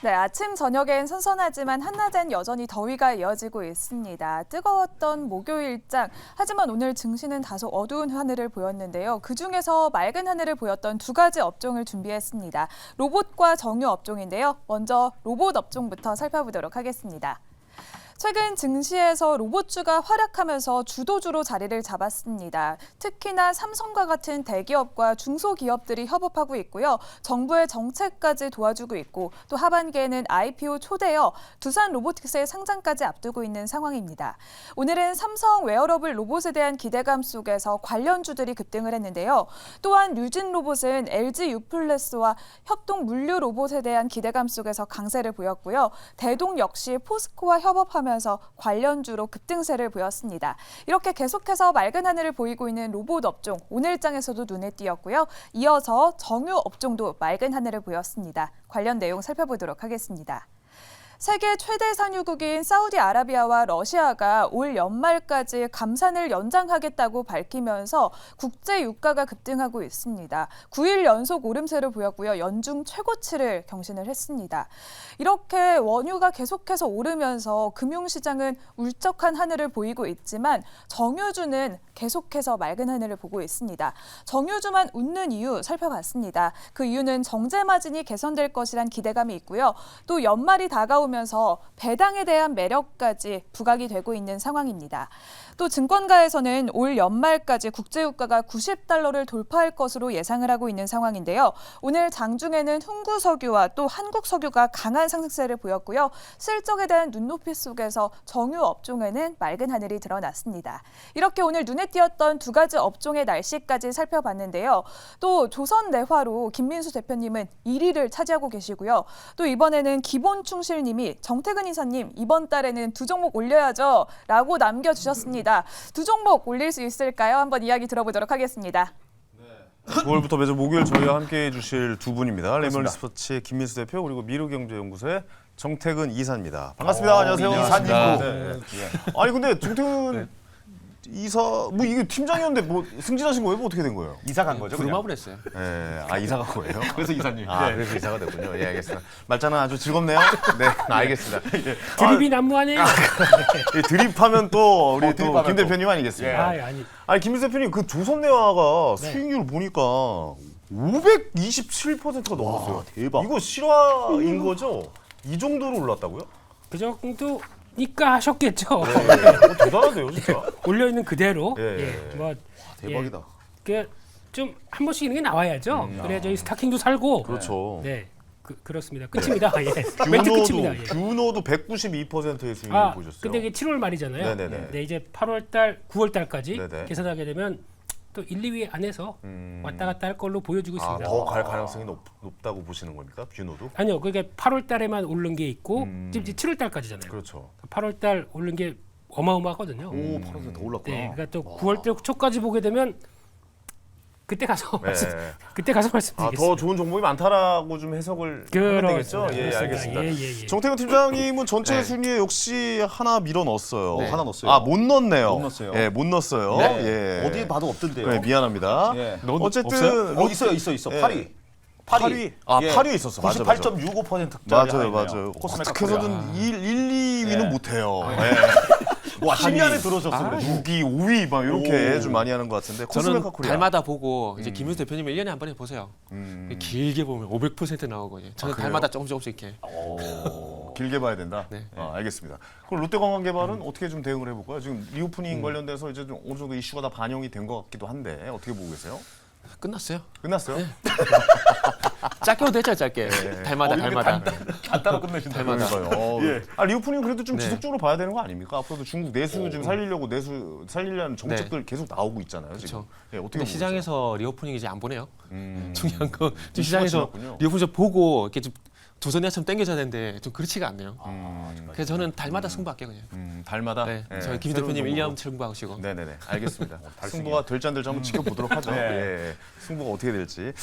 네, 아침 저녁엔 선선하지만 한낮엔 여전히 더위가 이어지고 있습니다. 뜨거웠던 목요일장, 하지만 오늘 증시는 다소 어두운 하늘을 보였는데요. 그중에서 맑은 하늘을 보였던 두 가지 업종을 준비했습니다. 로봇과 정유 업종인데요. 먼저 로봇 업종부터 살펴보도록 하겠습니다. 최근 증시에서 로봇주가 활약하면서 주도주로 자리를 잡았습니다. 특히나 삼성과 같은 대기업과 중소기업들이 협업하고 있고요. 정부의 정책까지 도와주고 있고 또 하반기에는 IPO 초대여 두산 로보틱스의 상장까지 앞두고 있는 상황입니다. 오늘은 삼성 웨어러블 로봇에 대한 기대감 속에서 관련주들이 급등을 했는데요. 또한 류진 로봇은 LG 유플래스와 협동 물류 로봇에 대한 기대감 속에서 강세를 보였고요. 대동 역시 포스코와 협업하면서 관련주로 급등세를 보였습니다. 이렇게 계속해서 맑은 하늘을 보이고 있는 로봇 업종, 오늘장에서도 눈에 띄었고요. 이어서 정유 업종도 맑은 하늘을 보였습니다. 관련 내용 살펴보도록 하겠습니다. 세계 최대 산유국인 사우디아라비아와 러시아가 올 연말까지 감산을 연장하겠다고 밝히면서 국제 유가가 급등하고 있습니다. 9일 연속 오름세를 보였고요. 연중 최고치를 경신을 했습니다. 이렇게 원유가 계속해서 오르면서 금융시장은 울적한 하늘을 보이고 있지만 정유주는 계속해서 맑은 하늘을 보고 있습니다. 정유주만 웃는 이유 살펴봤습니다. 그 이유는 정제 마진이 개선될 것이란 기대감이 있고요. 또 연말이 다가오면서 배당에 대한 매력까지 부각이 되고 있는 상황입니다. 또 증권가에서는 올 연말까지 국제유가가 90달러를 돌파할 것으로 예상을 하고 있는 상황인데요. 오늘 장중에는 흥구석유와 또 한국석유가 강한 상승세를 보였고요. 실적에 대한 눈높이 속에서 정유 업종에는 맑은 하늘이 드러났습니다. 이렇게 오늘 눈에 띄었던 두 가지 업종의 날씨까지 살펴봤는데요. 또 조선내화로 김민수 대표님은 1위를 차지하고 계시고요. 또 이번에는 기본충실님이 정태근 이사님 이번 달에는 두 종목 올려야죠 라고 남겨주셨습니다. 두 종목 올릴 수 있을까요? 한번 이야기 들어보도록 하겠습니다. 9월부터 매주 목요일 저희와 함께해 주실 두 분입니다. 레몬 스포츠의 김민수 대표 그리고 미르경제연구소의 정태근 이사입니다. 반갑습니다. 안녕하세요. 이사님. 네. 아니 근데 정태근 이사 뭐 이게 팀장이었는데 뭐 승진하신 거예요? 뭐 어떻게 된 거예요? 이사 간 거죠? 부름업을 했어요. 네, 이사 간 거예요? 그래서 이사님. 그래서 이사가 됐군요. 예, 알겠습니다. 말자는 아주 즐겁네요. 네, 알겠습니다. 드립이 난무하네요. 드립하면 또 우리 또 드립하면 김 또. 대표님 아니겠습니까? 아니. 아니 김민수 대표님 그 조선내화가 네. 수익률 보니까 527%가 넘었어요. 대박. 이거 실화인 거죠? 이 정도로 올랐다고요? 그 정도니까 하셨겠죠. 대단하네요, 진짜. 올려 있는 그대로. 예. 뭐 대박이다. 좀 한 번씩 이런 게 나와야죠. 그래야 저희 스타킹도 살고. 그렇죠. 네. 그렇습니다. 끝입니다. 예. 멘트 끝입니다. 예. 균호도 192%의 수익률을 보셨어요. 근데 이게 7월 말이잖아요. 네네네. 네, 이제 8월 달, 9월 달까지 네네. 계산하게 되면 또 1, 2위 안에서 왔다 갔다 할 걸로 보여지고 있습니다. 더 갈 가능성이 높다고 보시는 겁니까? 균호도? 아니요. 그게 8월 달에만 오른 게 있고 지금 이제 7월 달까지잖아요. 그렇죠. 8월 달 오른 게 어마어마하거든요. 오, 8월에 더 올랐구나. 네, 그러니까 또 9월 달 초까지 보게 되면 그때 가서 말씀드리겠습니다. 더 좋은 정보이 많다라고 좀 해석을 하면 되겠죠? 예, 그렇습니다. 알겠습니다. 예. 정태근 팀장님은 전체 순위에 역시 하나 밀어 넣었어요. 네. 하나 넣었어요. 못 넣었네요. 못 넣었어요. 예, 못 넣었어요. 네. 예. 어디에 봐도 없던데요. 네, 미안합니다. 예. 어쨌든 있어요. 예. 8위. 8위. 8위에 있었어. 맞아. 98.65%짜리. 맞아요. 어떻게 해서든 1, 2위는 예. 못해요. 와, 10위 안에 들어오셨어. 그래. 6위, 5위 막 이렇게 좀 많이 하는 것 같은데. 저는 코스메카 코리아. 달마다 보고 이제 김윤수 대표님을 1년에 한 번에 보세요. 길게 보면 500% 나오고 저는 그래요? 달마다 조금씩 이렇게. 길게 봐야 된다. 네. 알겠습니다. 그럼 롯데관광개발은 어떻게 좀 대응을 해볼까요? 지금 리오프닝 관련돼서 이제 좀 어느 정도 이슈가 다 반영이 된 것 같기도 한데 어떻게 보고 계세요? 끝났어요. 끝났어요? 짧게도 됐죠, 짧게. 달마다. 간단하게 끝내신다. 달마다. 그러니까요. 리오프닝 그래도 좀 네. 지속적으로 봐야 되는 거 아닙니까? 앞으로도 중국 내수 지금 살리려고 살리려는 정책들 계속 나오고 있잖아요. 지금. 그렇죠. 예, 어떻게 근데 보고 시장에서 리오프닝 이제 안 보네요. 계세요? 중요한 거 이슈가 지금 시장에서 지났군요. 리오프닝 좀 보고 이렇게 좀 조선야처럼 땡겨져야 되는데 좀 그렇지가 않네요. 그래서 저는 달마다 승부할게요 그냥. 달마다. 네. 예, 저희 김 새로운 대표님 정보로. 1년 승부하시고. 네네네, 알겠습니다. 승부가 될지 안 될지 한번 지켜보도록 하죠. 네. 예, 승부가 어떻게 될지.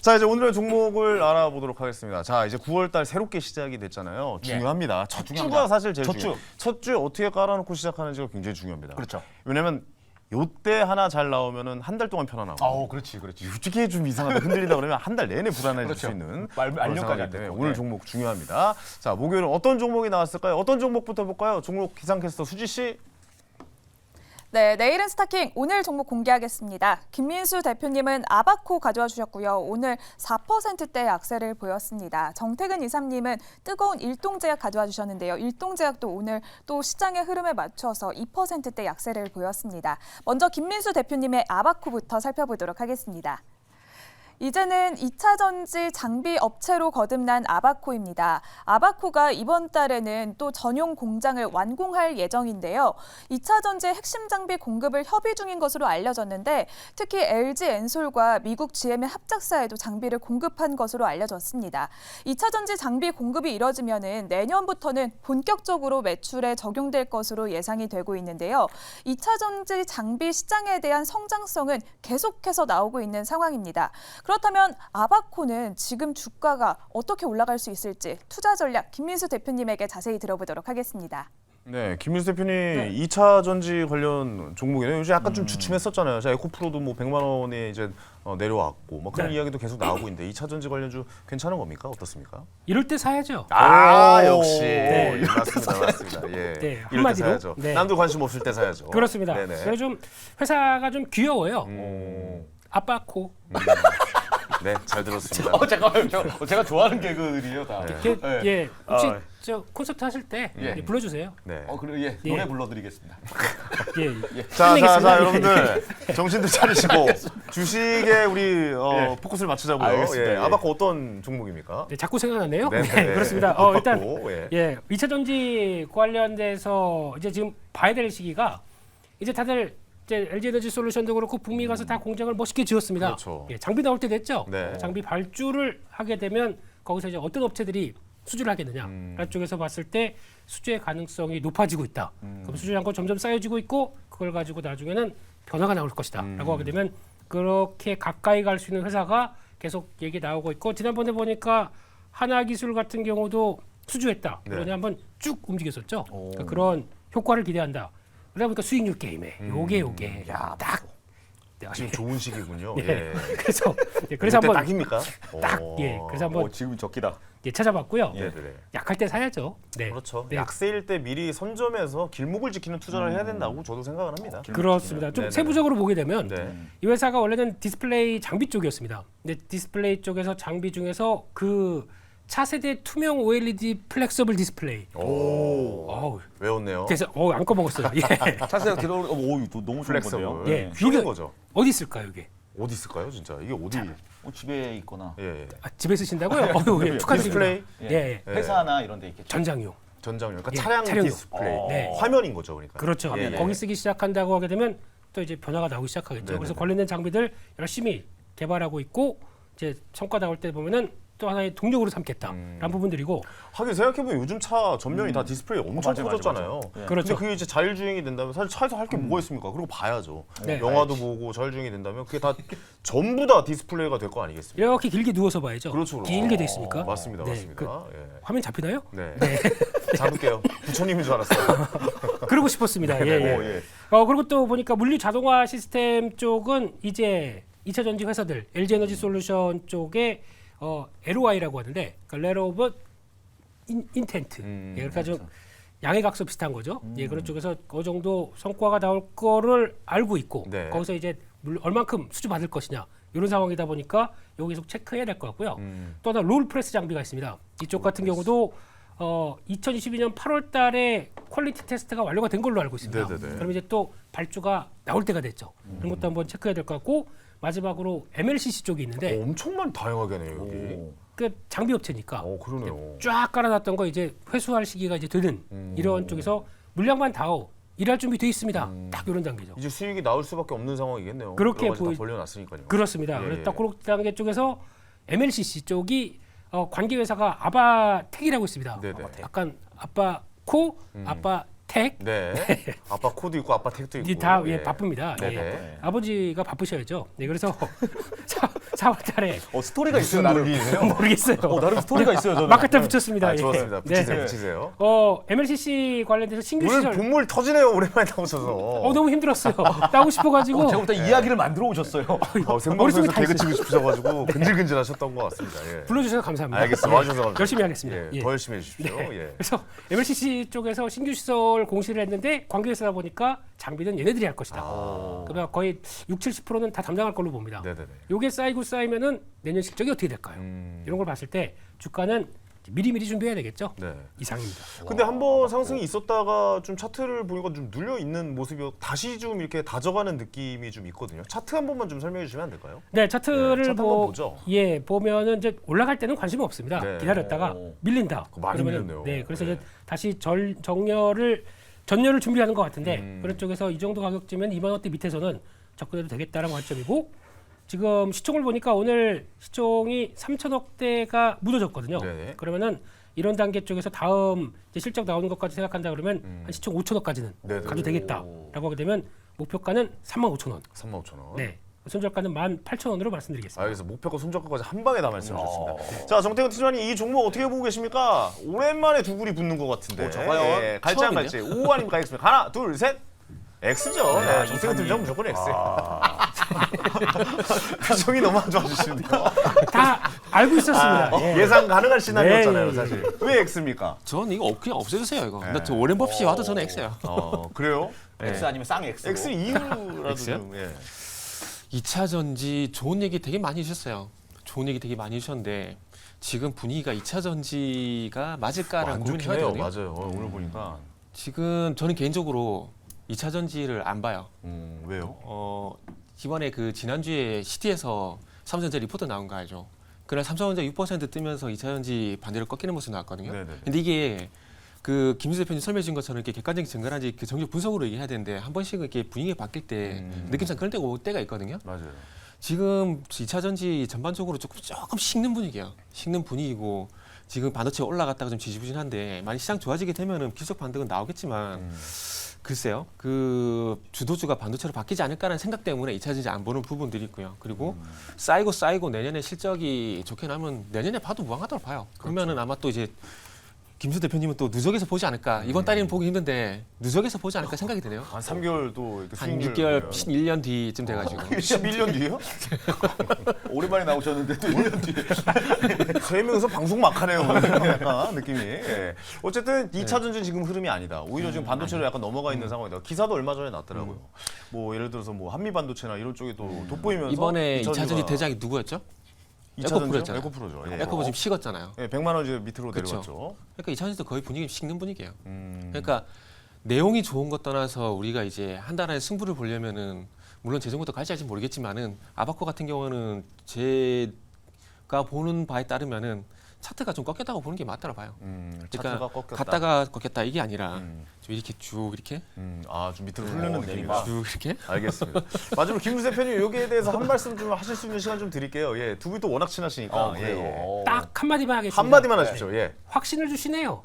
자, 이제 오늘의 종목을 알아보도록 하겠습니다. 자, 이제 9월달 새롭게 시작이 됐잖아요. 중요합니다. 첫 중요합니다. 주가 사실 제일 첫 주. 중요해요. 첫 주에 어떻게 깔아놓고 시작하는지가 굉장히 중요합니다. 그렇죠. 왜냐면 요때 하나 잘 나오면은 한 달 동안 편안하고. 그렇지. 솔직히 좀 이상하다 흔들린다 그러면 한 달 내내 불안해질 그렇죠. 수 있는 말년까지 그런 상황이기 안 때문에 됐고. 오늘 네. 종목 중요합니다. 자, 목요일은 어떤 종목이 나왔을까요? 어떤 종목부터 볼까요? 종목 기상캐스터 수지 씨. 네, 내일은 스타킹, 오늘 종목 공개하겠습니다. 김민수 대표님은 아바코 가져와 주셨고요. 오늘 4%대 약세를 보였습니다. 정태근 이사님은 뜨거운 일동제약 가져와 주셨는데요. 일동제약도 오늘 또 시장의 흐름에 맞춰서 2%대 약세를 보였습니다. 먼저 김민수 대표님의 아바코부터 살펴보도록 하겠습니다. 이제는 2차 전지 장비 업체로 거듭난 아바코입니다. 아바코가 이번 달에는 또 전용 공장을 완공할 예정인데요. 2차 전지 핵심 장비 공급을 협의 중인 것으로 알려졌는데 특히 LG 엔솔과 미국 GM의 합작사에도 장비를 공급한 것으로 알려졌습니다. 2차 전지 장비 공급이 이뤄지면은 내년부터는 본격적으로 매출에 적용될 것으로 예상이 되고 있는데요. 2차 전지 장비 시장에 대한 성장성은 계속해서 나오고 있는 상황입니다. 그렇다면 아바코는 지금 주가가 어떻게 올라갈 수 있을지 투자 전략 김민수 대표님에게 자세히 들어보도록 하겠습니다. 네, 김민수 대표님 2차 전지 관련 종목이네요. 요즘 약간 좀 주춤했었잖아요. 자, 에코프로도 뭐 100만 원에 이제 내려왔고 뭐 그런 이야기도 계속 나오고 있는데 2차 전지 관련주 괜찮은 겁니까? 어떻습니까? 이럴 때 사야죠. 역시 네. 맞습니다. 예. 네, 이럴 때 한마디로. 사야죠. 네. 남들 관심 없을 때 사야죠. 그렇습니다. 네네. 그래서 좀 회사가 좀 귀여워요. 아빠코. 네, 잘 들었습니다. 잠깐만요. 제가 좋아하는 개그들이에요 다. 네. 예, 혹시 아, 저 콘서트 하실 때 예. 예, 불러주세요. 네. 그리고 노래 불러드리겠습니다. 예. 자, 끝내겠습니다. 여러분들 정신들 차리시고 주식에 우리 포커스를 맞추자고요. 알겠습니다. 예. 아바코 어떤 종목입니까? 네, 자꾸 생각나네요. 네, 네, 네. 그렇습니다. 일단 아바코, 예. 예, 2차 전지 관련돼서 이제 지금 봐야 될 시기가 이제 다들 이제 LG에너지 솔루션도 그렇고 북미 가서 다 공장을 멋있게 지었습니다. 그렇죠. 예, 장비 나올 때 됐죠. 네. 장비 발주를 하게 되면 거기서 이제 어떤 업체들이 수주를 하겠느냐. 라는 쪽에서 봤을 때 수주의 가능성이 높아지고 있다. 그럼 수주 잔고 점점 쌓여지고 있고 그걸 가지고 나중에는 변화가 나올 것이다. 라고 하게 되면 그렇게 가까이 갈 수 있는 회사가 계속 얘기 나오고 있고 지난번에 보니까 하나기술 같은 경우도 수주했다. 네. 그러니 한번 쭉 움직였었죠. 그러니까 그런 효과를 기대한다. 그러다 보니까 수익률 게임에 요게 딱 지금 좋은 시기군요. 예. 예. 그래서 그래서 한번 딱입니까? 그래서 한번 지금 적기다. 찾아봤고요. 네. 약할 때 사야죠. 네. 그렇죠. 네. 약세일 때 미리 선점해서 길목을 지키는 투자를 해야 된다고 저도 생각을 합니다. 그렇습니다. 좀 네네. 세부적으로 보게 되면 네. 이 회사가 원래는 디스플레이 장비 쪽이었습니다. 근데 디스플레이 쪽에서 장비 중에서 그 차세대 투명 OLED 플렉서블 디스플레이. 어우, 외웠네요. 그래서 안 꺼먹었어요. 예. 자세가 들어오고 너무 좋은 플렉서블. 건데요. 예. 쉬운 이게 거죠. 어디 있을까요, 이게? 어디 있을까요, 진짜? 이게 어디? 집에 있거나 예. 집에 쓰신다고요? 예, 축하드립니다. 디스플레이? 예. 회사나 이런 데 있겠죠. 전장용. 전장용. 그러니까 예, 차량 차량용. 디스플레이. 네. 화면인 거죠, 그러니까. 그렇죠. 예, 예. 거기 쓰기 시작한다고 하게 되면 또 이제 변화가 나오기 시작하겠죠. 네네네. 그래서 관련된 장비들 열심히 개발하고 있고 이제 성과 나올 때 보면은 또 하나의 동력으로 삼겠다라는 부분들이고 하긴 생각해보면 요즘 차 전면이 다 디스플레이 엄청 맞아, 커졌잖아요. 맞아, 맞아. 그렇죠. 근데 그게 이제 자율주행이 된다면 사실 차에서 할 게 뭐가 있습니까? 그리고 봐야죠. 네. 영화도 보고 자율주행이 된다면 그게 다 전부 다 디스플레이가 될 거 아니겠습니까? 이렇게 길게 누워서 봐야죠. 그렇죠. 길게 돼 있으니까. 맞습니다. 네, 맞습니다. 예. 화면 잡히나요? 네. 잡을게요. 부처님인 줄 알았어요. 그러고 싶었습니다. 예, 예. 오, 예. 그리고 또 보니까 물류 자동화 시스템 쪽은 이제 2차 전지 회사들 LG 에너지 솔루션 쪽에 LOI라고 하는데 Letter of Intent. 예, 그러니까 좀 양해각서 비슷한 거죠. 예, 그런 쪽에서 어느 정도 성과가 나올 거를 알고 있고 네. 거기서 이제 얼만큼 수주 받을 것이냐 이런 상황이다 보니까 여기 계속 체크해야 될 것 같고요. 또 하나 롤 프레스 장비가 있습니다. 이쪽 같은 경우도 2022년 8월 달에 퀄리티 테스트가 완료가 된 걸로 알고 있습니다. 네네네. 그럼 이제 또 발주가 나올 때가 됐죠. 그런 것도 한번 체크해야 될 것 같고 마지막으로 MLCC 쪽이 있는데 엄청 많이 다양하게네요, 여기. 그 장비 업체니까 그러네요. 쫙 깔아놨던 거 이제 회수할 시기가 이제 되는 이런 쪽에서 물량만 다오 일할 준비 돼 있습니다. 딱 이런 단계죠. 이제 수익이 나올 수밖에 없는 상황이겠네요. 그렇게 여러 가지 다 보이- 벌려놨으니까요. 그렇습니다. 예, 그래서 예. 딱 그런 단계 쪽에서 MLCC 쪽이 관계 회사가 아바텍이라고 있습니다. 네네. 약간 아빠코, 아빠텍 택. 네. 아빠 코도 있고 아빠 택도 있고. 이게 다 예. 바쁩니다. 네네. 예. 아버지가 바쁘셔야죠. 네, 그래서 4월달에 스토리가 있어요, 무슨 나름. 놀기세요? 모르겠어요. 나름 스토리가 있어요, 저는. 막 갖다 붙였습니다. 아, 예. 좋았습니다. 붙이세요, 네. 붙이세요. MLCC 관련돼서 신규 오늘 시설 본물 터지네요. 오랜만에 나오셔서. 너무 힘들었어요. 따고 싶어가지고 제가부터 이야기를 만들어 오셨어요. 생방송에서 머릿속에 다 개그 치고 싶으셔가지고 근질근질하셨던 것 같습니다. 예. 불러주셔서 감사합니다. 알겠습니다. 와주셔서 감사합니다. 열심히 하겠습니다. 예, 예. 더 열심히 해주십시오. 예. 그래서 MLCC 쪽에서 신규 시설 공시를 했는데 관계에서다 보니까 장비는 얘네들이 할 것이다. 그러면 거의 60-70%는 다 담당할 걸로 봅니다. 네네네. 요게 쌓이면은 내년 실적이 어떻게 될까요? 이런 걸 봤을 때 주가는 미리미리 준비해야 되겠죠. 네. 이상입니다. 근데 한번 상승이 있었다가 좀 차트를 보니까 좀 눌려 있는 모습이 다시 좀 이렇게 다져가는 느낌이 좀 있거든요. 차트 한 번만 좀 설명해 주시면 안 될까요? 네, 차트를 차트 한번 보죠. 보면은 이제 올라갈 때는 관심 없습니다. 네. 기다렸다가 밀린다. 많이 그러면은 밀렸네요. 네, 그래서 네. 이제 다시 전열을 준비하는 것 같은데 그런 쪽에서 이 정도 가격쯤면 2만 원대 밑에서는 접근해도 되겠다라는 관점이고 지금 시총을 보니까 오늘 시총이 3천억대가 무너졌거든요. 네네. 그러면은 이런 단계 쪽에서 다음 이제 실적 나오는 것까지 생각한다 그러면 한 시총 5천억까지는 네네. 가도 되겠다라고 하게 되면 목표가는 3만 5천 원. 35,000원. 네. 손절가는 18,000원으로 말씀드리겠습니다. 알겠습니다. 목표가 손절가까지 한 방에 다 말씀해 주셨습니다. 자, 정태근 팀장님 이 종목 어떻게 보고 계십니까? 오랜만에 두 굴이 붙는 것 같은데. 과연 예, 갈지 안 갈지. O 아닙니까? X입니까? 하나, 둘, 셋. X죠. 네, 정태근 팀장 무조건 X예요. 표정이 너무 안 좋아지시는데요. 다 알고 있었습니다. 예. 예상 가능한 시나리오였잖아요, 네, 사실. 왜 X입니까? 전 이거 그냥 없애주세요 이거. 근데 저 오렌 버핏이 와도 저는 X예요. 그래요? X 아니면 쌍 X. X 이유라도 X요? 좀. 예. 2차 전지 좋은 얘기 되게 많이 해주셨어요. 좋은 얘기 되게 많이 해주셨는데 지금 분위기가 2차 전지가 맞을까라는 안 고민을 좋긴 해야 해요. 되거든요. 맞아요. 오늘 보니까. 지금 저는 개인적으로 2차 전지를 안 봐요. 왜요? 이번에 그 지난주에 시티에서 삼성전자 리포트 나온 거 알죠? 그날 삼성전자 6% 뜨면서 2차 전지 반대로 꺾이는 모습 나왔거든요. 네네. 근데 이게 그 김수 대표님 설명해 주신 것처럼 이렇게 객관적인 증거라든지 그 정책 분석으로 얘기해야 되는데 한 번씩은 이렇게 분위기가 바뀔 때 느낌상 그런 때가 올 때가 있거든요. 맞아요. 지금 2차 전지 전반적으로 조금 식는 분위기예요. 식는 분위기고 지금 반도체 올라갔다가 좀 지지부진한데 만약 시장 좋아지게 되면은 기술적 반등은 나오겠지만 글쎄요. 그 주도주가 반도체로 바뀌지 않을까라는 생각 때문에 2차 전지 안 보는 부분들이 있고요. 그리고 쌓이고 내년에 실적이 좋게 나면 내년에 봐도 무방하다고 봐요. 그러면은 아마 또 이제 김수 대표님은 또 누적해서 보지 않을까. 이번 달에는 보기 힘든데 누적해서 보지 않을까 생각이 드네요. 한 3개월도 이렇게 한 수익률 6개월, 보면. 1년 뒤쯤 돼가지고. 11년 뒤에요? 오랜만에 나오셨는데 또 1년 뒤에. 세 명이서 방송 막 하네요. 약간 느낌이. 예. 어쨌든 2차 전지 지금 흐름이 아니다. 오히려 지금 반도체로 약간 넘어가 있는 상황이다. 기사도 얼마 전에 났더라고요. 뭐 예를 들어서 뭐 한미 반도체나 이런 쪽이 또 돋보이면서 이번에 2차 전지 전지가 대장이 누구였죠? 2차 전지요? 에코프로였잖아요. 에코프로죠. 예. 에코보 지금 식었잖아요. 예, 100만 원 이제 밑으로 그쵸. 내려왔죠. 그러니까 2차 전지도 거의 분위기 식는 분위기예요. 그러니까 내용이 좋은 것 떠나서 우리가 이제 한 달 안에 승부를 보려면은 물론 재정부터 갈지 할지 모르겠지만은 아바코 같은 경우는 제가 보는 바에 따르면은 차트가 좀 꺾였다고 보는 게 맞더라 봐요. 차트가 그러니까 꺾였다. 갔다가 꺾였다 이게 아니라 좀 이렇게 쭉 이렇게 좀 밑으로 흐르는 느낌이다. 쭉 이렇게 알겠습니다. 마지막으로 김수 대표님 여기에 대해서 한 말씀 좀 하실 수 있는 시간 좀 드릴게요. 예, 두 분이 또 워낙 친하시니까. 그래요. 딱 한마디만 하겠습니다. 한마디만 하십시오. 예. 확신을 주시네요.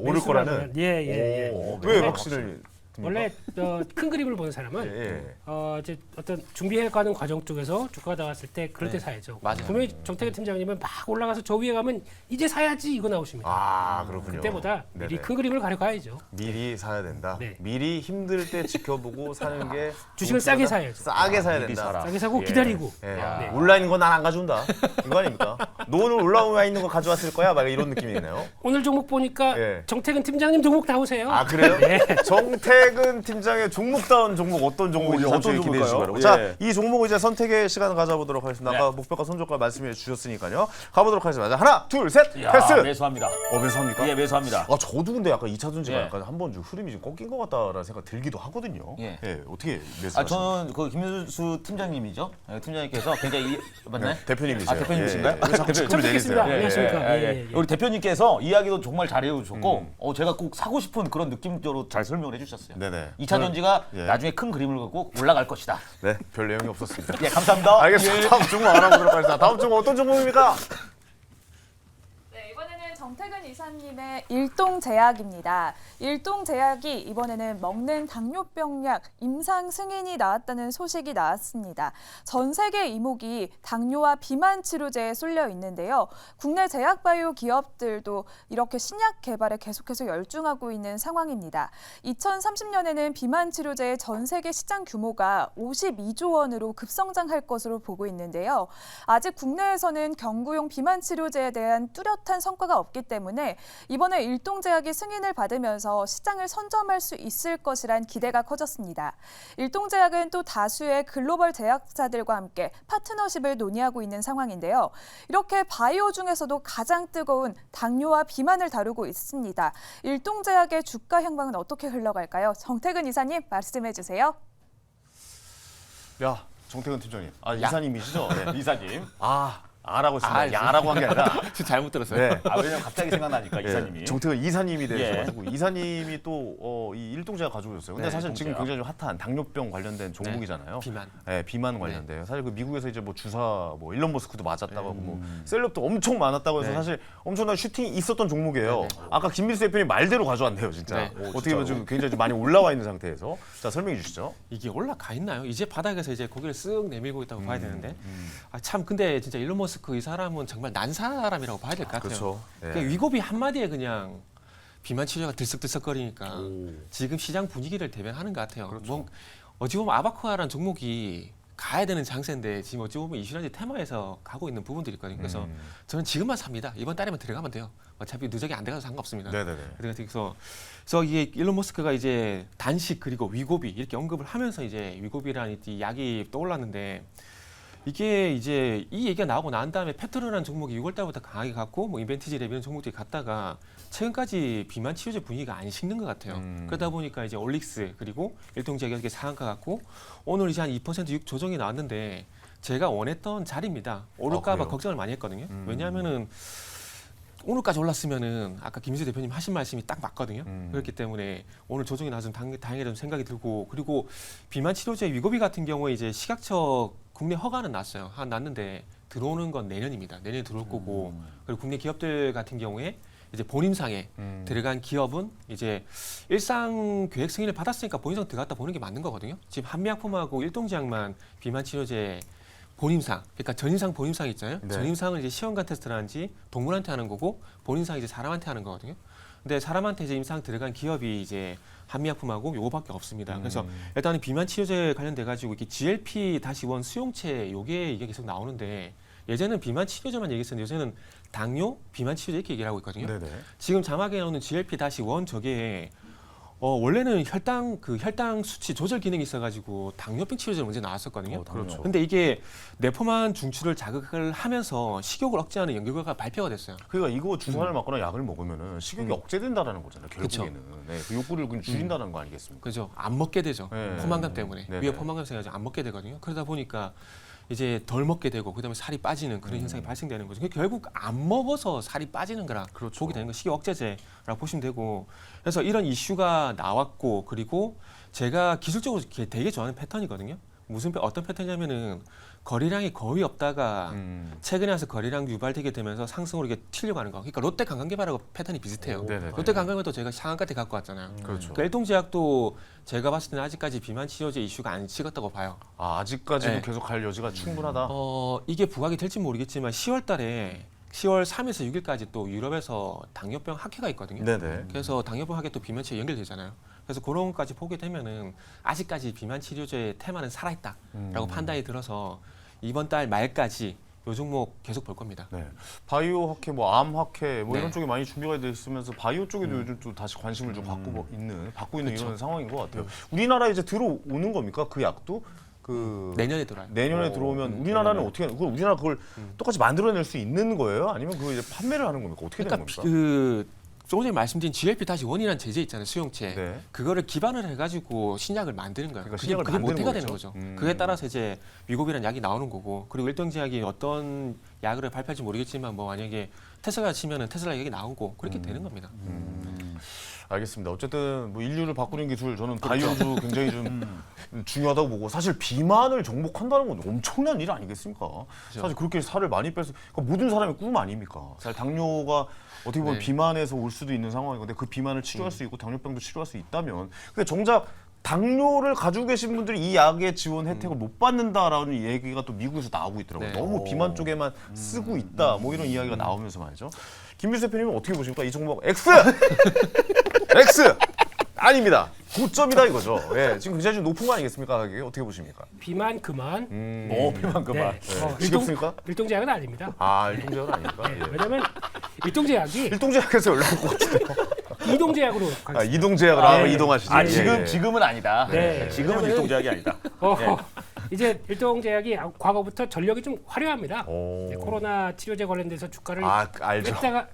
오를 매수를 거라는? 하면. 예. 왜 원래- 확신을 듭니까? 원래 큰 그림을 보는 사람은 예. 이제 어떤 준비해가는 과정 쪽에서 주가가 나왔을 때 그럴 때 사야죠. 맞아요. 분명히 정태근 팀장님은 막 올라가서 저 위에 가면 이제 사야지 이거 나오십니다. 아, 그렇군요. 그때보다 미리 네네. 큰 그림을 가려가야죠. 미리 사야 된다. 네. 미리 힘들 때 지켜보고 사는 게 주식을 싸게 사야죠. 싸게 사야 미리 된다. 사라. 싸게 사고 예. 기다리고. 예. 네. 올라 있는 거 난 안 가져온다. 이거 아닙니까? 너 오늘 올라와 있는 거 가져왔을 거야? 막 이런 느낌이네요. 오늘 종목 보니까 예. 정태근 팀장님 종목 나오세요. 아, 그래요? 네. 정태근 팀장의 종목다운 종목 어떤 종목인지 어떤 잠시 기대해 주시기 종목일까요? 바라고. 예. 자, 이 종목 이제 선택의 시간을 가져보도록 하겠습니다. 아까 목표가 손절가 말씀해 주셨으니까요. 가보도록 하겠습니다. 자, 하나, 둘, 셋, 패스! 매수합니다. 매수합니까? 예, 매수합니다. 아, 저도 근데 약간 2차 전지가 예. 약간 한번 좀 흐름이 좀 꺾인 것 같다라는 생각 들기도 하거든요. 예. 어떻게 매수하십니까? 저는 그 김윤수 팀장님이죠. 팀장님께서 굉장히 맞나요? 대표님이세요. 대표님이신가요? 왜 자꾸 직급을 뵙겠습니다. 내리세요? 안녕하십니까. 예. 우리 대표님께서 이야기도 정말 잘해주셨고 제가 꼭 사고 싶은 그런 느낌적으로 잘 설명을 해주셨어요. 네네. 2차 전지가 예. 나중에 큰 그림을 그리고 올라갈 것이다. 네, 별 내용이 없었습니다. 예, 감사합니다. 알겠습니다. 다음 종목 알아보도록 하겠습니다. 다음 종목 어떤 종목입니까? 네, 이번에는 정태근 이사님의 일동제약입니다. 일동제약이 이번에는 먹는 당뇨병 약 임상 승인이 나왔다는 소식이 나왔습니다. 전 세계 이목이 당뇨와 비만 치료제에 쏠려 있는데요. 국내 제약바이오 기업들도 이렇게 신약 개발에 계속해서 열중하고 있는 상황입니다. 2030년에는 비만 치료제의 전 세계 시장 규모가 52조 원으로 급성장할 것으로 보고 있는데요. 아직 국내에서는 경구용 비만 치료제에 대한 뚜렷한 성과가 없기 때문에 이번에 일동제약이 승인을 받으면서 시장을 선점할 수 있을 것이란 기대가 커졌습니다. 일동제약은 또 다수의 글로벌 제약사들과 함께 파트너십을 논의하고 있는 상황인데요. 이렇게 바이오 중에서도 가장 뜨거운 당뇨와 비만을 다루고 있습니다. 일동제약의 주가 향방은 어떻게 흘러갈까요? 정태근 이사님 말씀해 주세요. 야, 정태근 팀장님. 아, 이사님이시죠? 네. 이사님. 아라고 했습니다. 야라고 한 게 아니라. 잘못 들었어요. 네. 왜냐면 갑자기 생각나니까 이사님이. 정태근 이사님이 되셔가지고 이사님이 또 이 일동제약 가지고 오셨어요. 근데 네, 사실 지금 일동제약. 굉장히 좀 핫한 당뇨병 관련된 종목이잖아요. 비만. 네, 비만 관련된. 사실 그 미국에서 이제 뭐 주사 뭐 일론 머스크도 맞았다고 하고 뭐 셀럽도 엄청 많았다고 해서 네. 사실 엄청난 슈팅이 있었던 종목이에요. 네. 아까 김민수 대표님 말대로 가져왔네요, 진짜. 네. 어떻게 보면 좀 굉장히 좀 많이 올라와 있는 상태에서. 자, 설명해 주시죠. 이게 올라가 있나요? 이제 바닥에서 이제 고개를 쓱 내밀고 있다고 봐야 되는데 참 근데 진짜 일론 머스크 이 사람은 정말 난 사람이라고 봐야 될 것 같아요. 그렇죠. 네. 그러니까 위고비 한마디에 그냥 비만 치료가 들썩들썩거리니까 지금 시장 분위기를 대변하는 것 같아요. 그렇죠. 뭐 어찌 보면 아바쿠아라는 종목이 가야 되는 장세인데 지금 어찌 보면 이슈라지 테마에서 가고 있는 부분들이 있거든요. 그래서 저는 지금만 삽니다. 이번 달에만 들어가면 돼요. 어차피 누적이 안 돼가도 상관없습니다. 네네네. 그래서 이게 일론 머스크가 이제 단식 그리고 위고비 이렇게 언급을 하면서 이제 위고비라는 이 약이 떠올랐는데 이게 이제 이 얘기가 나오고 난 다음에 페트로라는 종목이 6월 달부터 강하게 갔고 뭐 인벤티지 랩 이런 종목들이 갔다가 최근까지 비만 치료제 분위기가 안 식는 것 같아요. 그러다 보니까 이제 올릭스 그리고 일동제약이 이렇게 상한가 갔고 오늘 이제 한 2% 조정이 나왔는데 제가 원했던 자리입니다. 오를까봐 그래요? 걱정을 많이 했거든요. 왜냐하면은 오늘까지 올랐으면은 아까 김민수 대표님 하신 말씀이 딱 맞거든요. 그렇기 때문에 오늘 조정이 나서 다행이라는 생각이 들고 그리고 비만 치료제 위고비 같은 경우에 이제 시각처 국내 허가는 났어요. 났는데 들어오는 건 내년입니다. 내년에 들어올 거고 그리고 국내 기업들 같은 경우에 이제 본임상에 들어간 기업은 이제 일상 계획 승인을 받았으니까 본임상 들어갔다 보는 게 맞는 거거든요. 지금 한미약품하고 일동제약만 비만 치료제 본임상, 그러니까 전임상 본임상 있잖아요. 네. 전임상은 이제 시험관 테스트를 하는지 동물한테 하는 거고 본임상 이제 사람한테 하는 거거든요. 근데 사람한테 이제 임상 들어간 기업이 이제 한미약품하고 요거밖에 없습니다. 그래서 일단은 비만 치료제 관련돼 가지고 이렇게 GLP-1 수용체 이게 계속 나오는데 예전에는 비만 치료제만 얘기했었는데 요새는 당뇨, 비만 치료제 이렇게 얘기를 하고 있거든요. 네네. 지금 자막에 나오는 GLP-1 저게 원래는 혈당 수치 조절 기능이 있어가지고 당뇨병 치료제 먼저 나왔었거든요. 그렇죠. 근데 이게 내포만 중추를 자극을 하면서 식욕을 억제하는 연구 결과가 발표가 됐어요. 그러니까 이거 주사를 맞거나 약을 먹으면은 식욕이 억제된다라는 거잖아요. 결국에는. 네, 그 욕구를 그냥 줄인다는 거 아니겠습니까? 그죠? 안 먹게 되죠. 네. 포만감 때문에 네네. 위에 포만감 생겨서 안 먹게 되거든요. 그러다 보니까 이제 덜 먹게 되고 그다음에 살이 빠지는 그런 현상이 발생되는 거죠. 그러니까 결국 안 먹어서 살이 빠지는 거라 그렇죠. 보게 되는 거 식욕 억제제라고 보시면 되고 그래서 이런 이슈가 나왔고 그리고 제가 기술적으로 되게 좋아하는 패턴이거든요. 어떤 패턴이냐면은 거래량이 거의 없다가 최근에 와서 거래량 유발되게 되면서 상승으로 이렇게 튀려고 하는 거. 그러니까 롯데 관광개발하고 패턴이 비슷해요. 네네네. 롯데 관광개발도 저희가 상한가 때 갖고 왔잖아요. 그렇죠. 그러니까 일동제약도 제가 봤을 때는 아직까지 비만 치료제 이슈가 안 식었다고 봐요. 아직까지도 네. 계속 갈 여지가 충분하다. 이게 부각이 될지 모르겠지만 10월 달에 10월 3일에서 6일까지 또 유럽에서 당뇨병 학회가 있거든요. 네네. 그래서 당뇨병 학회 또 비만 치료 연결되잖아요. 그래서 그런 것까지 보게 되면은 아직까지 비만 치료제의 테마는 살아있다라고 판단이 들어서 이번 달 말까지 요 종목 계속 볼 겁니다. 네. 바이오 학회, 뭐 암 학회, 뭐 네. 이런 쪽이 많이 준비가 돼 있으면서 바이오 쪽에도 요즘 또 다시 관심을 좀 받고 있는 그쵸. 이런 상황인 것 같아요. 우리나라에 이제 들어오는 겁니까? 그 약도 그 내년에 들어요. 내년에 들어오면 우리나라는 어떻게 하는? 우리나라 그걸 똑같이 만들어낼 수 있는 거예요? 아니면 그걸 이제 판매를 하는 겁니까? 어떻게 되는 그러니까 겁니까? 조금 전에 말씀드린 GLP-1이라는 제재 있잖아요, 수용체. 네. 그거를 기반을 해가지고 신약을 만드는 거예요. 그러니까 신약을 그게 만드는 모태가 거죠. 되는 거죠. 그에 따라서 이제 위고비라는 약이 나오는 거고, 그리고 일동제약이 어떤 약을 발표할지 모르겠지만 뭐 만약에 테슬라 치면은 테슬라 약이 나오고 그렇게 되는 겁니다. 알겠습니다. 어쨌든 뭐 인류를 바꾸는 기술 저는 바이오주 굉장히 좀 중요하다고 보고 사실 비만을 정복한다는 건 엄청난 일 아니겠습니까? 사실 그렇게 살을 많이 빼서 그러니까 모든 사람의 꿈 아닙니까? 사실 당뇨가 어떻게 보면 네. 비만에서 올 수도 있는 상황인 건데 그 비만을 치료할 수 있고 당뇨병도 치료할 수 있다면 근데 정작 당뇨를 가지고 계신 분들이 이 약의 지원 혜택을 못 받는다라는 얘기가 또 미국에서 나오고 있더라고요. 네. 너무 비만 쪽에만 쓰고 있다 뭐 이런 이야기가 나오면서 말이죠. 김민수 대표님은 어떻게 보십니까? 이 종목 X! X! 아닙니다. 고점이다 이거죠. 예, 지금 굉장히 좀 높은 거 아니겠습니까? 가격이 어떻게 보십니까? 비만 그만. 비만 그만. 지겹습니까? 일동제약은 아닙니다. 아, 일동제약은 아닙니까? 예. 왜냐면 일동제약이 일동제약에서 연락 올 것 같은데요. 이동제약으로 아, 가겠습니다. 이동제약으로 한번 이동하시죠. 아 예, 예. 지금은 아니다. 네. 지금은 왜냐면은- 일동제약이 아니다. 이제 일동제약이 과거부터 전력이 좀 화려합니다. 오. 코로나 치료제 관련돼서 주가를 아, 알죠. 뺐다가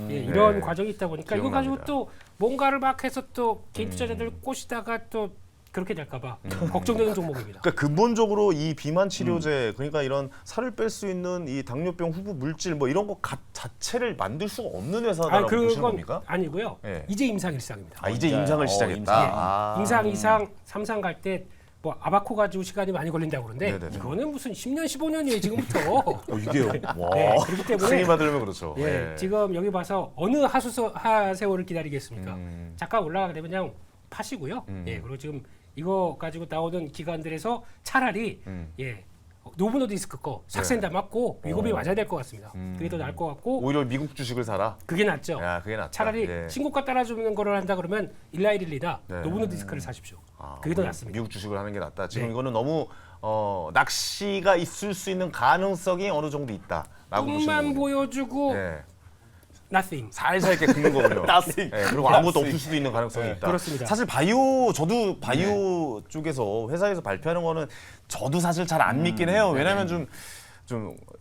이런 네. 과정이 있다 보니까 이거 가지고 기억납니다. 또 뭔가를 막 해서 또 개인 투자자들 꼬시다가 또 그렇게 될까봐 걱정되는 종목입니다. 그러니까 근본적으로 이 비만 치료제 그러니까 이런 살을 뺄 수 있는 이 당뇨병 후보 물질 뭐 이런 거 자체를 만들 수가 없는 회사라고 보시는 그건 겁니까? 아니고요. 예. 이제 임상 일상입니다. 아 이제 임상을 시작했다. 임상. 아. 임상 2상, 3상 갈 때 뭐 아바코 가지고 시간이 많이 걸린다고 그러는데 네네네. 그거는 무슨 10년, 15년이에요 지금부터. 이게요. 와. 네, 그렇기 때문에 큰일 받으려면 그렇죠. 예, 지금 여기 봐서 어느 하세월을 기다리겠습니까? 잠깐 올라가게 되면 그냥 파시고요. 예, 그리고 지금 이거 가지고 나오는 기관들에서 차라리 예, 노브노디스크 거 삭센다 맞고 위고비 맞아야 될 것 같습니다. 그게 더 나을 것 같고 오히려 미국 주식을 사라. 그게 낫죠. 야, 그게 낫다. 차라리 예. 신고가 따라주는 거를 한다 그러면 일라이릴리나 네. 노브노디스크를 사십시오. 아, 그게 더 낫습니다. 미국 주식을 하는 게 낫다. 지금 네. 이거는 너무 낚시가 있을 수 있는 가능성이 어느 정도 있다라고 보시는 꿈만 거군요. 보여주고 네. nothing. 살살 이렇게 긁는 거군요. Nothing. 네, 그리고 아무것도 없을 수도 있는 가능성이 있다. 그렇습니다. 사실 저도 바이오 쪽에서 회사에서 발표하는 거는 저도 사실 잘 안 믿긴 해요. 왜냐면 좀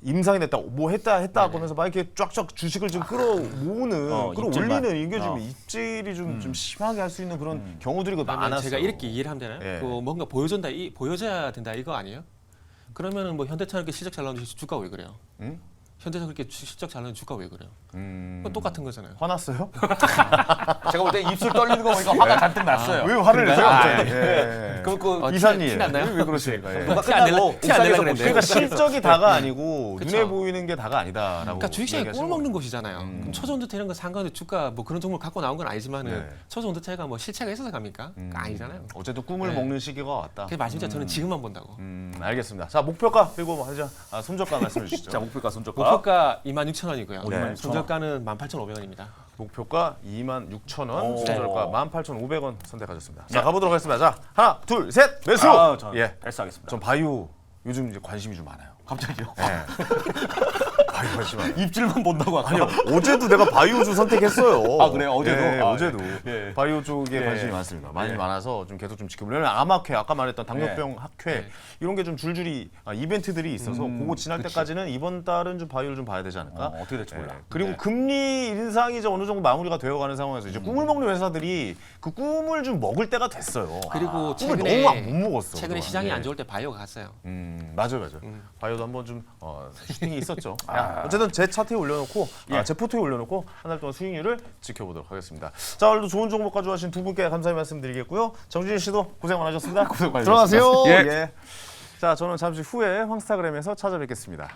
임상이 됐다, 뭐 했다 하면서 막 이렇게 쫙쫙 주식을 좀 끌어모으는, 입질만. 끌어올리는 이게 좀 입질이 좀 심하게 할 수 있는 그런 경우들이 많았어요. 제가 이렇게 이해를 하면 되나요? 예. 그 뭔가 보여줘야 된다 이거 아니에요? 그러면은 뭐 현대차 이렇게 실적 잘 나오는데 주가 왜 그래요? 응? 현대차 그렇게 실적 잘 나오는 주가 왜 그래요? 음, 그건 똑같은 거잖아요. 화났어요? 제가 볼 때 입술 떨리는 거 보니까 화가 잔뜩 났어요. 왜 화를 내세요? 아, 갑자기? 예. 그 이사님, 티 났나요? 왜 그러십니까? 예. 누가 티 안 끝나고 낼라- 티안 낼라 옥상에서 그랬는데. 그러니까 실적이 다가 아니고 그쵸. 눈에 보이는 게 다가 아니다라고. 그러니까 주식시장에 이야기하시는 꿀 먹는 거예요. 곳이잖아요. 그럼 초저온도체 이런 거 상관없이 주가 뭐 그런 종목을 갖고 나온 건 아니지만은 네. 초저온도체가 뭐 실체가 있어서 갑니까? 아니잖아요. 어쨌든 꿈을 네. 먹는 시기가 왔다. 그게 말씀드려 저는 지금만 본다고. 알겠습니다. 자 목표가 그리고 뭐 하자. 손절가 말씀해 주시죠. 자 목표가 손절가. 목표가 26,000원이고요. 네. 손절가는 18,500원입니다. 목표가 26,000원, 오. 손절가 18,500원 선택하셨습니다. 자 가보도록 하겠습니다. 자 하나, 둘, 셋, 매수. 저 예, 패스하겠습니다. 전 바이오 요즘 이제 관심이 좀 많아요. 갑자기요? 예. 바이오 관심 많아요. 입질만 본다고 아까. 아니요, 어제도 내가 바이오주 선택했어요. 아, 그래요? 어제도? 예, 아, 어제도 예. 바이오 쪽에 예. 관심이 많습니다. 많이 예. 많아서 좀 계속 좀 지켜보려면 암학회, 아까 말했던 당뇨병 학회 네. 이런 게 좀 줄줄이 이벤트들이 있어서 그거 지날 때까지는 이번 달은 좀 바이오를 좀 봐야 되지 않을까? 어떻게 될지 몰라. 그리고 네. 금리 인상이 이제 어느 정도 마무리가 되어가는 상황에서 이제 꿈을 먹는 회사들이 그 꿈을 좀 먹을 때가 됐어요. 그리고 꿈을 최근에 너무 못 먹었어. 최근에 그동안. 시장이 예. 안 좋을 때 바이오가 갔어요. 맞아요. 바이오도 한번 좀 슈팅이 있었죠. 어쨌든 제 차트에 올려놓고 제 포트에 올려놓고 한 달 동안 수익률을 지켜보도록 하겠습니다. 자 오늘도 좋은 정보 가져가신 두 분께 감사의 말씀드리겠고요. 정준희 씨도 고생 많으셨습니다. 고생 많으셨습니다. 들어가세요. 예. 예. 자 저는 잠시 후에 황스타그램에서 찾아뵙겠습니다.